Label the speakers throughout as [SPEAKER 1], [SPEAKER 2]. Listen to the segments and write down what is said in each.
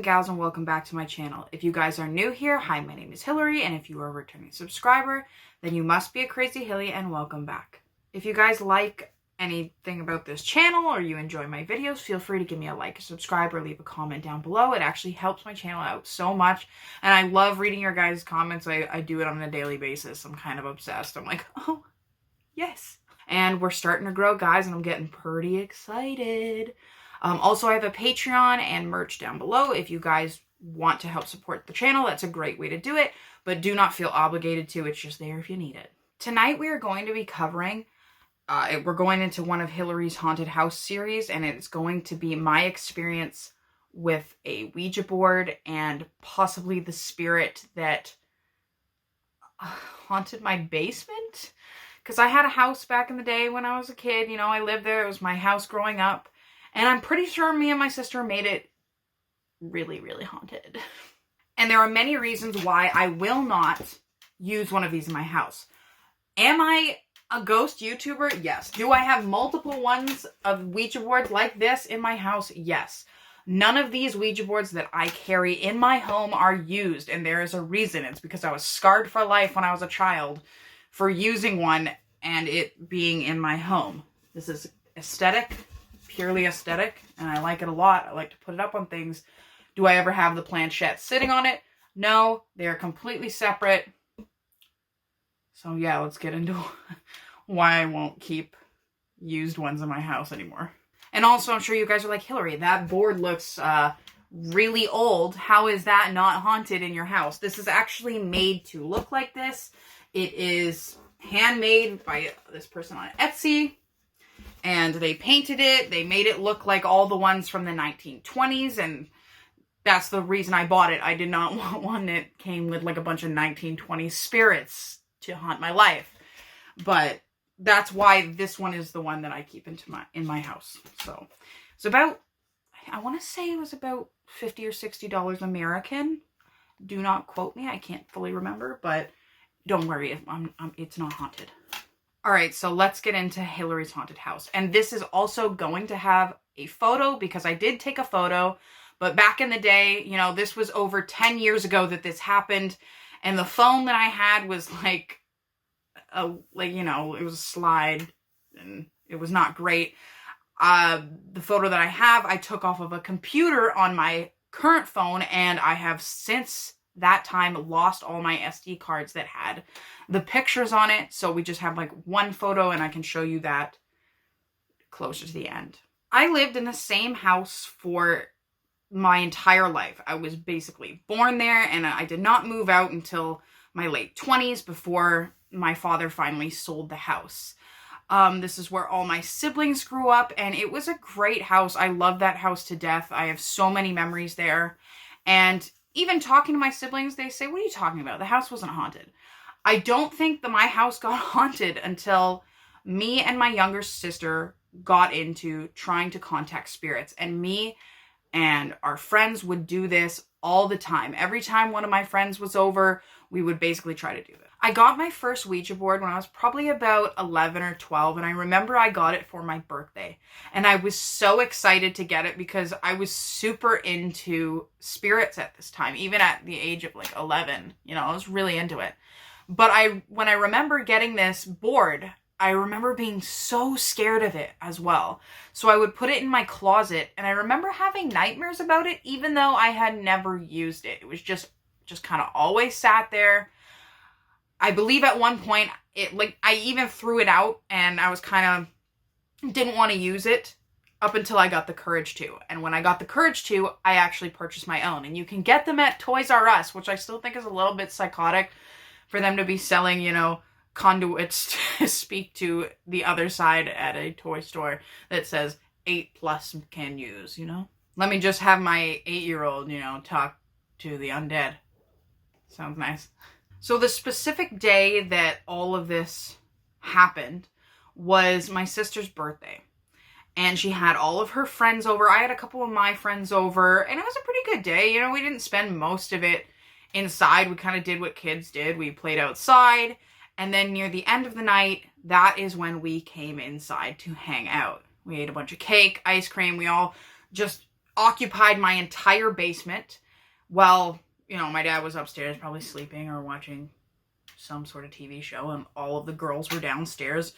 [SPEAKER 1] gals, and welcome back to my channel. If you guys are new here, hi, my name is Hillary, and if you are a returning subscriber, then you must be a crazy Hilly, and welcome back. If you guys like anything about this channel or you enjoy my videos, feel free to give me a like, subscribe, or leave a comment down below. It actually helps my channel out so much, and I love reading your guys' comments. I do it on a daily basis. I'm kind of obsessed. I'm like, oh, yes. And we're starting to grow, guys, and I'm getting pretty excited. Also, I have a Patreon and merch down below. If you guys want to help support the channel, that's a great way to do it, but do not feel obligated to. It's just there if you need it. Tonight, we are going to be covering, we're going into one of Hillary's Haunted House series, and it's going to be my experience with a Ouija board and possibly the spirit that haunted my basement. Because I had a house back in the day when I was a kid. You know, I lived there. It was my house growing up. And I'm pretty sure me and my sister made it really, really haunted. And there are many reasons why I will not use one of these in my house. Am I a ghost YouTuber? Yes. Do I have multiple ones of Ouija boards like this in my house? Yes. None of these Ouija boards that I carry in my home are used. And there is a reason. It's because I was scarred for life when I was a child for using one and it being in my home. This is aesthetic. Purely aesthetic, and I like it a lot. I like to put it up on things. Do I ever have the planchette sitting on it? No, they are completely separate. So yeah, let's get into why I won't keep used ones in my house anymore. And also, I'm sure you guys are like, Hillary, that board looks really old. How is that not haunted in your house? This is actually made to look like this. It is handmade by this person on Etsy. And they painted it. They made it look like all the ones from the 1920s. And that's the reason I bought it. I did not want one that came with like a bunch of 1920s spirits to haunt my life. But that's why this one is the one that I keep in my house. So it's about, I want to say it was about $50 or $60 American. Do not quote me. I can't fully remember. But don't worry. It's not haunted. All right, so let's get into Hillary's Haunted House. And this is also going to have a photo because I did take a photo. But back in the day, you know, this was over 10 years ago that this happened. And the phone that I had was like, you know, it was a slide and it was not great. The photo that I have, I took off of a computer on my current phone. And I have since that time lost all my SD cards that had the pictures on it. So we just have like one photo and I can show you that closer to the end. I lived in the same house for my entire life. I was basically born there and I did not move out until my late 20s before my father finally sold the house. This is where all my siblings grew up and it was a great house. I love that house to death. I have so many memories there. And even talking to my siblings, they say, what are you talking about? The house wasn't haunted. I don't think that my house got haunted until me and my younger sister got into trying to contact spirits. And me and our friends would do this all the time. Every time one of my friends was over, we would basically try to do this. I got my first Ouija board when I was probably about 11 or 12. And I remember I got it for my birthday. And I was so excited to get it because I was super into spirits at this time. Even at the age of like 11, you know, I was really into it. But when I remember getting this board, I remember being so scared of it as well. So I would put it in my closet and I remember having nightmares about it even though I had never used it. It was just kind of always sat there. I believe at one point, I even threw it out and I was kind of, didn't want to use it up until I got the courage to. And when I got the courage to, I actually purchased my own. And you can get them at Toys R Us, which I still think is a little bit psychotic for them to be selling, you know, conduits to speak to the other side at a toy store that says 8+ can use, you know? Let me just have my 8-year-old, you know, talk to the undead. Sounds nice. So the specific day that all of this happened was my sister's birthday. And she had all of her friends over. I had a couple of my friends over. And it was a pretty good day. You know, we didn't spend most of it inside. We kind of did what kids did. We played outside. And then near the end of the night, that is when we came inside to hang out. We ate a bunch of cake, ice cream. We all just occupied my entire basement while, you know, my dad was upstairs probably sleeping or watching some sort of TV show, and all of the girls were downstairs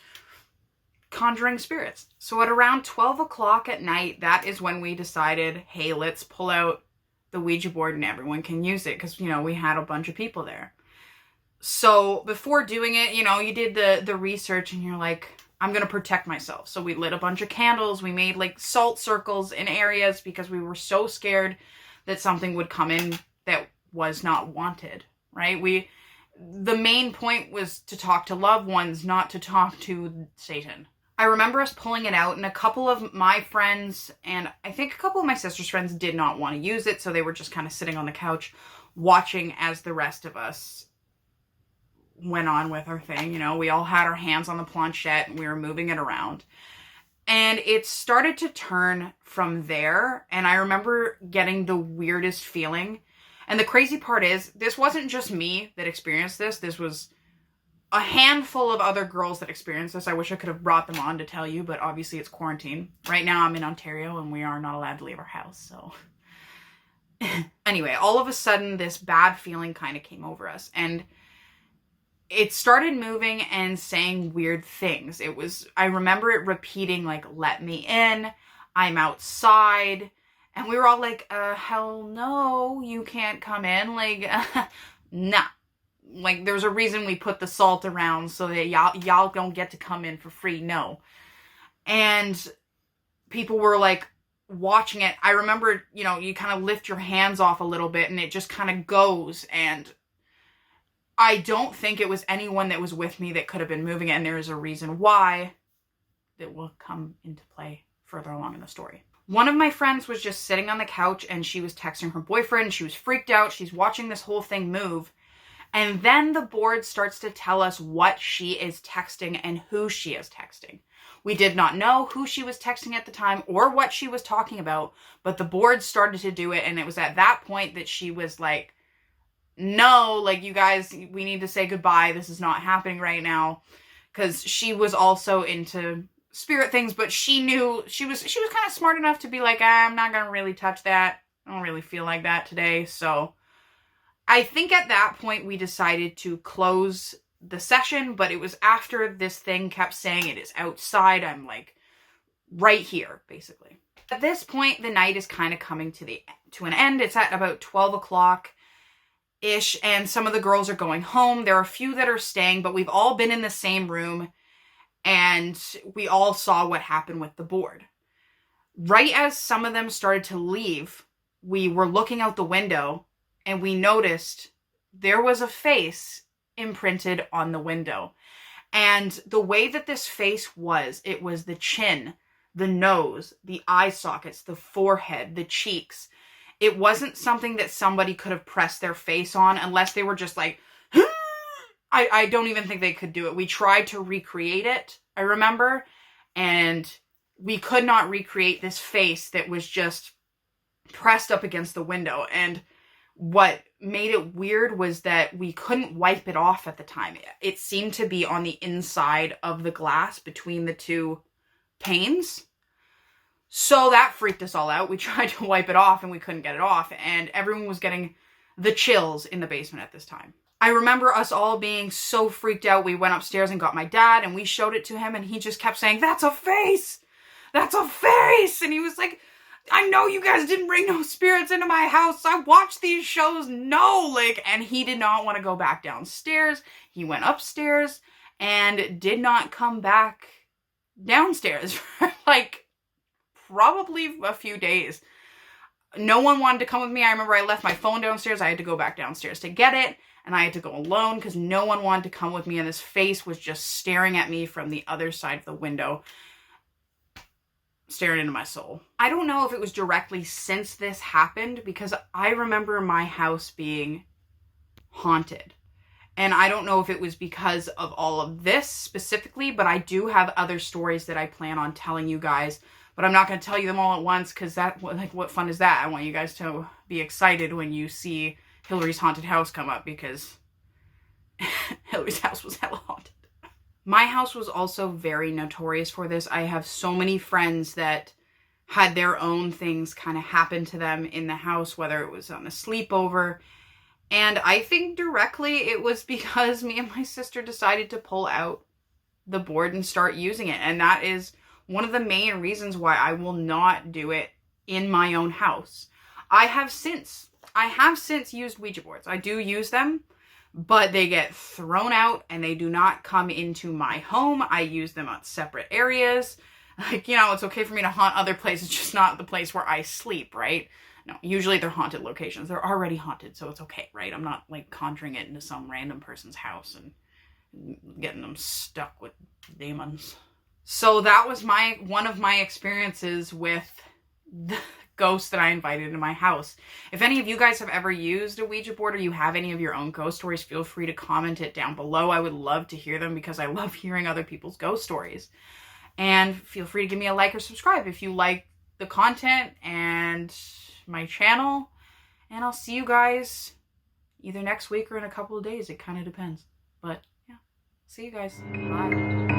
[SPEAKER 1] conjuring spirits. So at around 12 o'clock at night, that is when we decided, hey, let's pull out the Ouija board and everyone can use it, because, you know, we had a bunch of people there. So before doing it, you know, you did the research and you're like, I'm going to protect myself. So we lit a bunch of candles. We made like salt circles in areas because we were so scared that something would come in that was not wanted, right? The main point was to talk to loved ones, not to talk to Satan. I remember us pulling it out, and a couple of my friends and I think a couple of my sister's friends did not want to use it, so they were just kind of sitting on the couch watching as the rest of us went on with our thing. You know, we all had our hands on the planchette and we were moving it around. And it started to turn from there, and I remember getting the weirdest feeling. And the crazy part is, this wasn't just me that experienced this. This was a handful of other girls that experienced this. I wish I could have brought them on to tell you, but obviously it's quarantine. Right now I'm in Ontario and we are not allowed to leave our house, so. Anyway, all of a sudden this bad feeling kind of came over us, and it started moving and saying weird things. I remember it repeating like, let me in, I'm outside. And we were all like, hell no, you can't come in. Like, nah. Like, there's a reason we put the salt around so that y'all don't get to come in for free. No. And people were like watching it. I remember, you know, you kind of lift your hands off a little bit and it just kind of goes. And I don't think it was anyone that was with me that could have been moving it. And there is a reason why that will come into play further along in the story. One of my friends was just sitting on the couch and she was texting her boyfriend. She was freaked out. She's watching this whole thing move. And then the board starts to tell us what she is texting and who she is texting. We did not know who she was texting at the time or what she was talking about, but the board started to do it. And it was at that point that she was like, no, like, you guys, we need to say goodbye. This is not happening right now. Because she was also into spirit things, but she knew, she was kind of smart enough to be like, I'm not going to really touch that. I don't really feel like that today. So I think at that point we decided to close the session, but it was after this thing kept saying it is outside. I'm like right here, basically. At this point, the night is kind of coming to an end. It's at about 12 o'clock ish, and some of the girls are going home. There are a few that are staying, but we've all been in the same room and we all saw what happened with the board. Right as some of them started to leave, we were looking out the window and we noticed there was a face imprinted on the window. And the way that this face was, it was the chin, the nose, the eye sockets, the forehead, the cheeks. It wasn't something that somebody could have pressed their face on unless they were just like, I don't even think they could do it. We tried to recreate it, I remember, and we could not recreate this face that was just pressed up against the window. And what made it weird was that we couldn't wipe it off at the time. It seemed to be on the inside of the glass between the two panes. So that freaked us all out. We tried to wipe it off and we couldn't get it off. And everyone was getting the chills in the basement at this time. I remember us all being so freaked out. We went upstairs and got my dad and we showed it to him and he just kept saying, that's a face! That's a face! And he was like, I know you guys didn't bring no spirits into my house. I watched these shows. No, like, and he did not want to go back downstairs. He went upstairs and did not come back downstairs for like probably a few days. No one wanted to come with me. I remember I left my phone downstairs. I had to go back downstairs to get it. And I had to go alone because no one wanted to come with me. And this face was just staring at me from the other side of the window, staring into my soul. I don't know if it was directly since this happened because I remember my house being haunted. And I don't know if it was because of all of this specifically, but I do have other stories that I plan on telling you guys. But I'm not going to tell you them all at once because that, like, what fun is that? I want you guys to be excited when you see Hillary's haunted house come up because Hillary's house was hella haunted. My house was also very notorious for this. I have so many friends that had their own things kind of happen to them in the house, whether it was on a sleepover. And I think directly it was because me and my sister decided to pull out the board and start using it. And that is one of the main reasons why I will not do it in my own house. I have since used Ouija boards. I do use them, but they get thrown out and they do not come into my home. I use them at separate areas. Like, you know, it's okay for me to haunt other places, just not the place where I sleep, right? No, usually they're haunted locations. They're already haunted, so it's okay, right? I'm not like conjuring it into some random person's house and getting them stuck with demons. So that was one of my experiences with the ghosts that I invited into my house. If any of you guys have ever used a Ouija board or you have any of your own ghost stories, feel free to comment it down below. I would love to hear them because I love hearing other people's ghost stories. And feel free to give me a like or subscribe if you like the content and my channel. And I'll see you guys either next week or in a couple of days. It kind of depends. But yeah, see you guys. Bye.